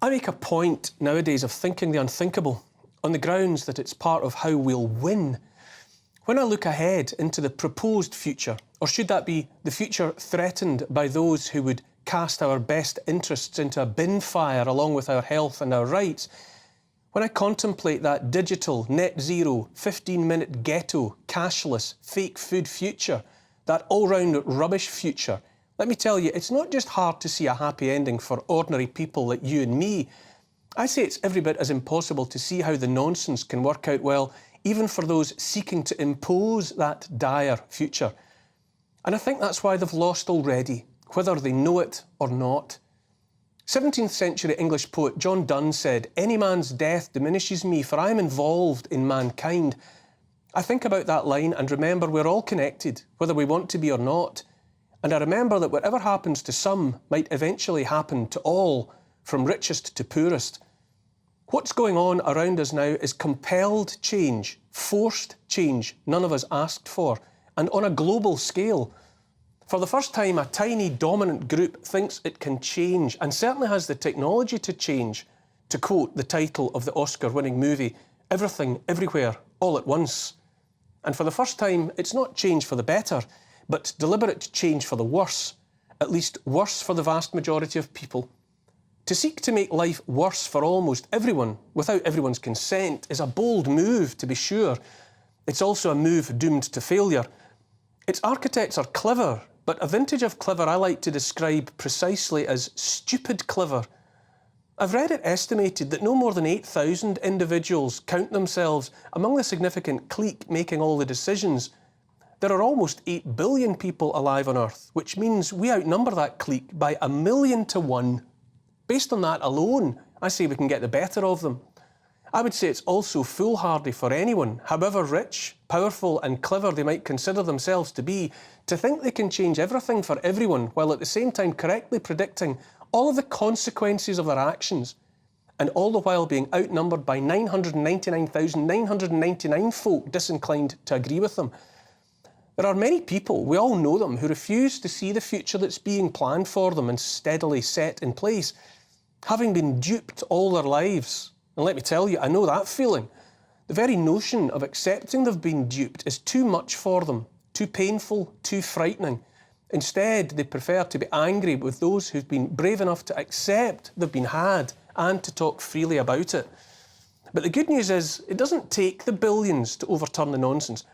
I make a point nowadays of thinking the unthinkable on the grounds that it's part of how we'll win. When I look ahead into the proposed future, or should that be the future threatened by those who would cast our best interests into a bin fire along with our health and our rights, when I contemplate that digital, net zero, 15-minute ghetto, cashless, fake food future, that all-round rubbish future, let me tell you, it's not just hard to see a happy ending for ordinary people like you and me. I say it's every bit as impossible to see how the nonsense can work out well, even for those seeking to impose that dire future. And I think that's why they've lost already, whether they know it or not. 17th century English poet John Donne said, "Any man's death diminishes me, for I am involved in mankind." I think about that line and remember we're all connected, whether we want to be or not. And I remember that whatever happens to some might eventually happen to all, from richest to poorest. What's going on around us now is compelled change, forced change none of us asked for, and on a global scale. For the first time, a tiny dominant group thinks it can change and certainly has the technology to change, to quote the title of the Oscar-winning movie, "Everything, Everywhere, All at Once." And for the first time, it's not change for the better, but deliberate change for the worse, at least worse for the vast majority of people. To seek to make life worse for almost everyone, without everyone's consent, is a bold move, to be sure. It's also a move doomed to failure. Its architects are clever, but a vintage of clever I like to describe precisely as stupid clever. I've read it estimated that no more than 8,000 individuals count themselves among the significant clique making all the decisions. There are almost 8 billion people alive on Earth, which means we outnumber that clique by 1,000,000 to 1. Based on that alone, I say we can get the better of them. I would say it's also foolhardy for anyone, however rich, powerful and clever they might consider themselves to be, to think they can change everything for everyone while at the same time correctly predicting all of the consequences of their actions, and all the while being outnumbered by 999,999 folk disinclined to agree with them. There are many people, we all know them, who refuse to see the future that's being planned for them and steadily set in place, having been duped all their lives. And let me tell you, I know that feeling. The very notion of accepting they've been duped is too much for them, too painful, too frightening. Instead, they prefer to be angry with those who've been brave enough to accept they've been had and to talk freely about it. But the good news is, it doesn't take the billions to overturn the nonsense.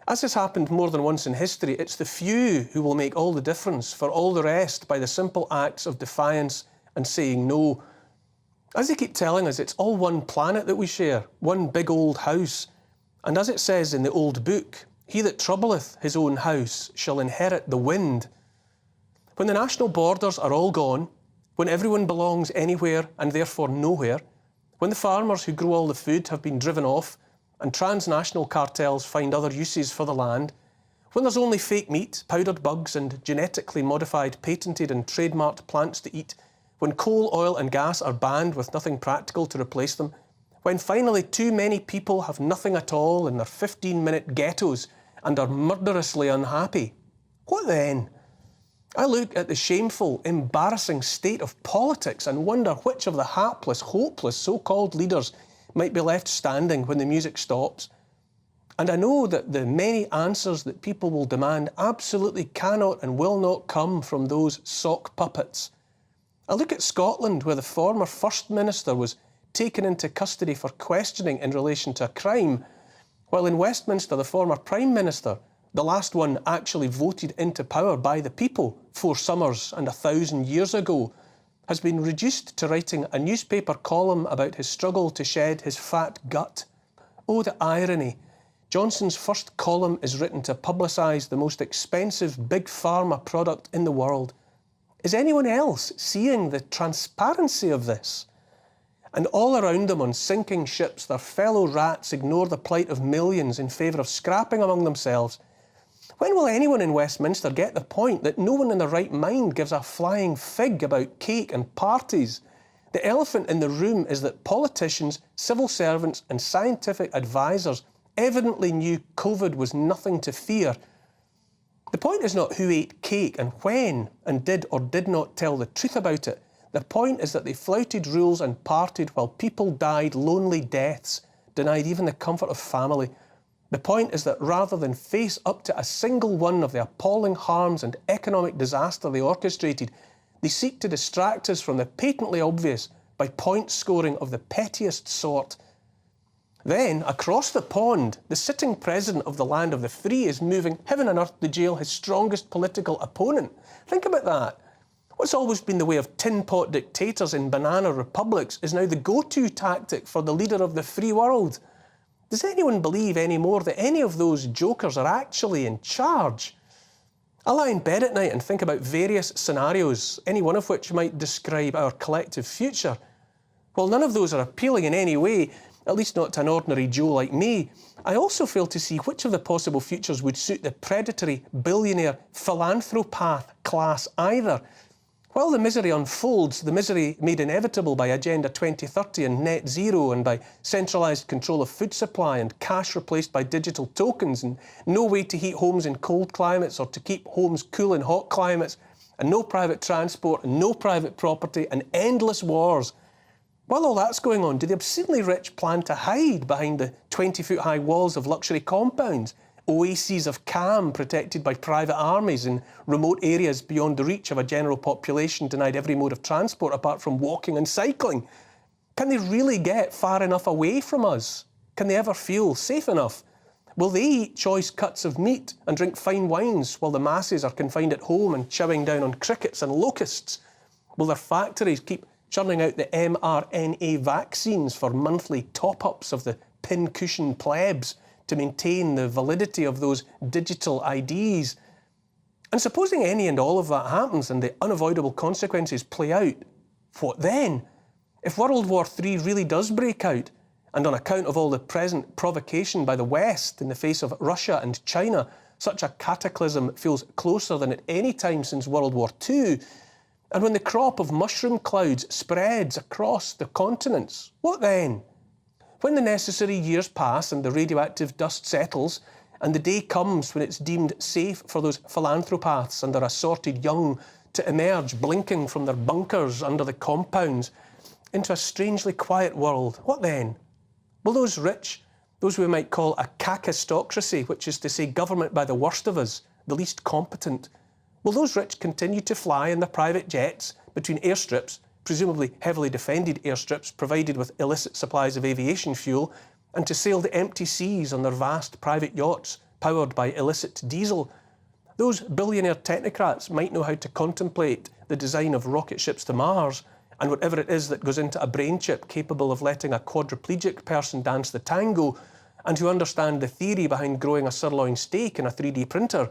As has happened more than once in history, it's the few who will make all the difference for all the rest by the simple acts of defiance and saying no. As they keep telling us, it's all one planet that we share, one big old house. And as it says in the old book, "He that troubleth his own house shall inherit the wind." When the national borders are all gone, when everyone belongs anywhere and therefore nowhere, when the farmers who grow all the food have been driven off, and transnational cartels find other uses for the land, when there's only fake meat, powdered bugs and genetically modified, patented and trademarked plants to eat, when coal, oil and gas are banned with nothing practical to replace them, when finally too many people have nothing at all in their 15-minute ghettos and are murderously unhappy, what then? I look at the shameful, embarrassing state of politics and wonder which of the hapless, hopeless so-called leaders might be left standing when the music stops. And I know that the many answers that people will demand absolutely cannot and will not come from those sock puppets. I look at Scotland, where the former First Minister was taken into custody for questioning in relation to a crime, while in Westminster the former Prime Minister, the last one actually voted into power by the people 4 summers and 1,000 years ago, has been reduced to writing a newspaper column about his struggle to shed his fat gut. Oh, the irony. Johnson's first column is written to publicise the most expensive big pharma product in the world. Is anyone else seeing the transparency of this? And all around them on sinking ships, their fellow rats ignore the plight of millions in favour of scrapping among themselves. When will anyone in Westminster get the point that no one in their right mind gives a flying fig about cake and parties? The elephant in the room is that politicians, civil servants and scientific advisors evidently knew COVID was nothing to fear. The point is not who ate cake and when and did or did not tell the truth about it. The point is that they flouted rules and partied while people died lonely deaths, denied even the comfort of family. The point is that rather than face up to a single one of the appalling harms and economic disaster they orchestrated, they seek to distract us from the patently obvious by point scoring of the pettiest sort. Then, across the pond, the sitting president of the land of the free is moving heaven and earth to jail his strongest political opponent. Think about that. What's always been the way of tin pot dictators in banana republics is now the go-to tactic for the leader of the free world. Does anyone believe anymore that any of those jokers are actually in charge? I lie in bed at night and think about various scenarios, any one of which might describe our collective future. While none of those are appealing in any way, at least not to an ordinary Joe like me, I also fail to see which of the possible futures would suit the predatory, billionaire, philanthropath class either. While the misery unfolds, the misery made inevitable by Agenda 2030 and net zero and by centralised control of food supply and cash replaced by digital tokens and no way to heat homes in cold climates or to keep homes cool in hot climates and no private transport and no private property and endless wars. While all that's going on, do the obscenely rich plan to hide behind the 20-foot-high walls of luxury compounds, oases of calm protected by private armies in remote areas beyond the reach of a general population denied every mode of transport apart from walking and cycling? Can they really get far enough away from us? Can they ever feel safe enough? Will they eat choice cuts of meat and drink fine wines while the masses are confined at home and chowing down on crickets and locusts? Will their factories keep churning out the mRNA vaccines for monthly top-ups of the pincushion plebs to maintain the validity of those digital IDs? And supposing any and all of that happens and the unavoidable consequences play out, what then? If World War III really does break out, and on account of all the present provocation by the West in the face of Russia and China, such a cataclysm feels closer than at any time since World War II, and when the crop of mushroom clouds spreads across the continents, what then? When the necessary years pass and the radioactive dust settles, and the day comes when it's deemed safe for those philanthropaths and their assorted young to emerge blinking from their bunkers under the compounds into a strangely quiet world, what then? Will those rich, those we might call a cacistocracy, which is to say government by the worst of us, the least competent, will those rich continue to fly in their private jets between airstrips, presumably heavily defended airstrips provided with illicit supplies of aviation fuel, and to sail the empty seas on their vast private yachts powered by illicit diesel? Those billionaire technocrats might know how to contemplate the design of rocket ships to Mars and whatever it is that goes into a brain chip capable of letting a quadriplegic person dance the tango, and who understand the theory behind growing a sirloin steak in a 3D printer.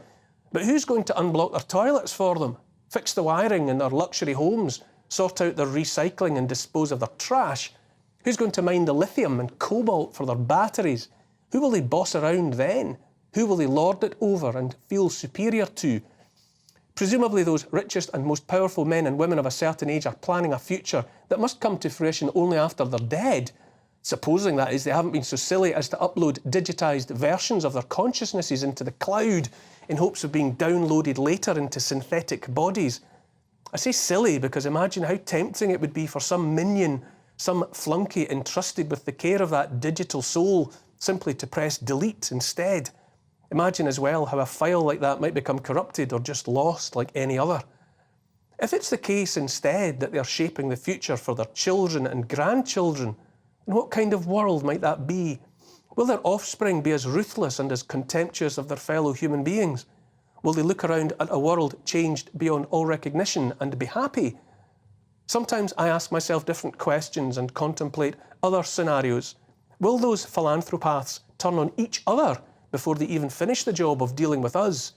But who's going to unblock their toilets for them, fix the wiring in their luxury homes, sort out their recycling and dispose of their trash? Who's going to mine the lithium and cobalt for their batteries? Who will they boss around then? Who will they lord it over and feel superior to? Presumably those richest and most powerful men and women of a certain age are planning a future that must come to fruition only after they're dead. Supposing, that is, they haven't been so silly as to upload digitised versions of their consciousnesses into the cloud in hopes of being downloaded later into synthetic bodies. I say silly because imagine how tempting it would be for some minion, some flunky entrusted with the care of that digital soul, simply to press delete instead. Imagine as well how a file like that might become corrupted or just lost like any other. If it's the case instead that they're shaping the future for their children and grandchildren, then what kind of world might that be? Will their offspring be as ruthless and as contemptuous of their fellow human beings? Will they look around at a world changed beyond all recognition and be happy? Sometimes I ask myself different questions and contemplate other scenarios. Will those philanthropaths turn on each other before they even finish the job of dealing with us?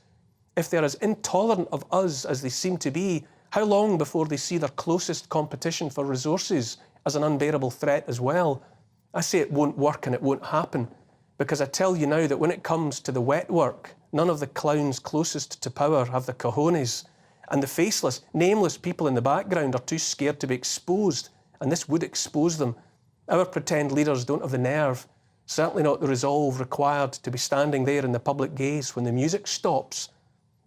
If they're as intolerant of us as they seem to be, how long before they see their closest competition for resources as an unbearable threat as well? I say it won't work and it won't happen, because I tell you now that when it comes to the wet work, none of the clowns closest to power have the cojones, and the faceless, nameless people in the background are too scared to be exposed, and this would expose them. Our pretend leaders don't have the nerve, certainly not the resolve required to be standing there in the public gaze when the music stops.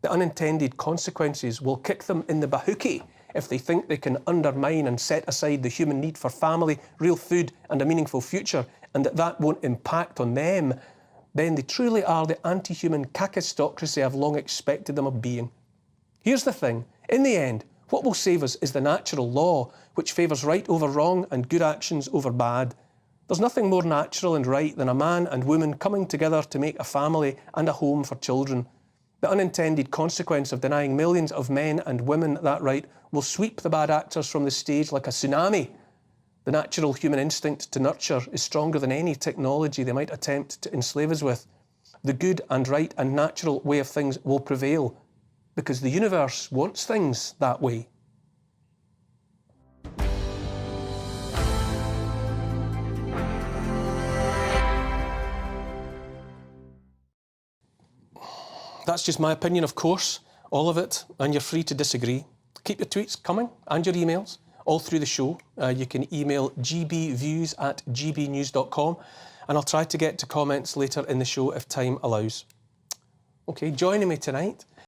The unintended consequences will kick them in the bahookie if they think they can undermine and set aside the human need for family, real food and a meaningful future, and that won't impact on them, then they truly are the anti-human kakistocracy I've long expected them of being. Here's the thing, in the end, what will save us is the natural law, which favours right over wrong and good actions over bad. There's nothing more natural and right than a man and woman coming together to make a family and a home for children. The unintended consequence of denying millions of men and women that right will sweep the bad actors from the stage like a tsunami. The natural human instinct to nurture is stronger than any technology they might attempt to enslave us with. The good and right and natural way of things will prevail, because the universe wants things that way. That's just my opinion, of course, all of it, and you're free to disagree. Keep your tweets coming and your emails all through the show. You can email gbviews@gbnews.com, and I'll try to get to comments later in the show if time allows. Okay, joining me tonight